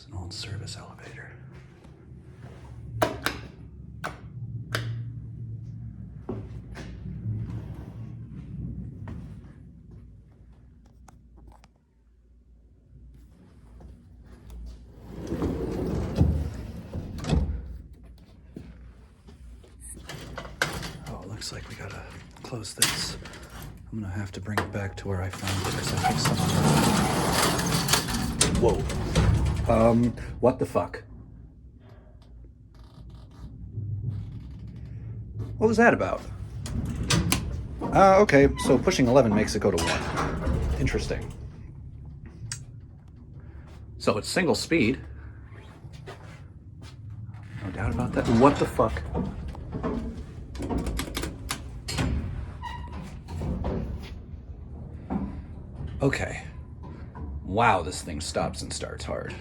It's an old service elevator. Oh, it looks like we gotta close this. I'm gonna have to bring it back to where I found it because I think someone... Whoa. What the fuck? What was that about? Okay, so pushing 11 makes it go to 1. Interesting. So it's single speed. No doubt about that. What the fuck? Okay. Wow, this thing stops and starts hard.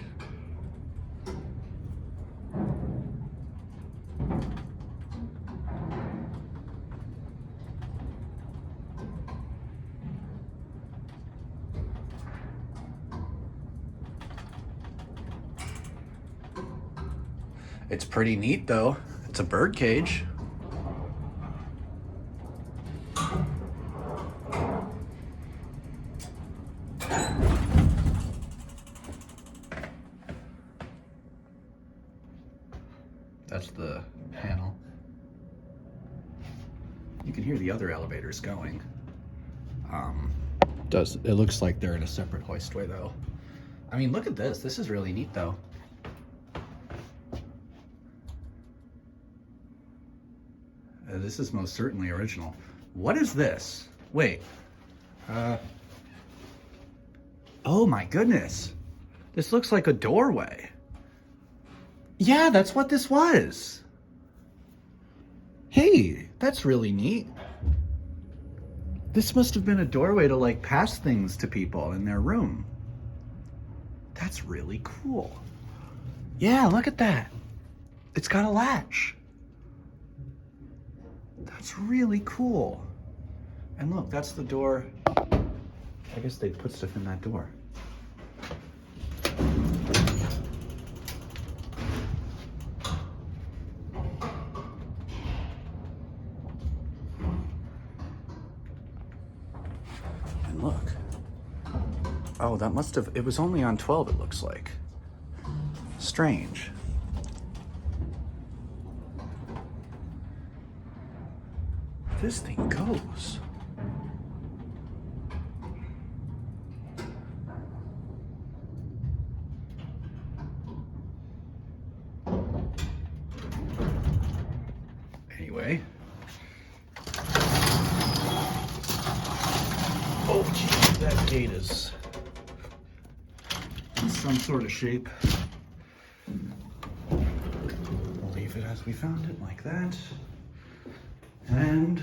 It's pretty neat though. It's a bird cage. That's the panel. You can hear the other elevators going. It looks like they're in a separate hoistway though. I mean, look at this. This is really neat though. This is most certainly original. What is this? Wait. Oh my goodness. This looks like a doorway. Yeah, that's what this was. Hey, that's really neat. This must have been a doorway to like pass things to people in their room. That's really cool. Yeah, look at that. It's got a latch. That's really cool. And look, that's the door. I guess they put stuff in that door. And look. Oh, that must have, it was only on 12, it looks like. Strange. This thing goes. Anyway. Oh, geez, that gate is in some sort of shape. We'll leave it as we found it, like that. And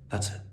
that's it.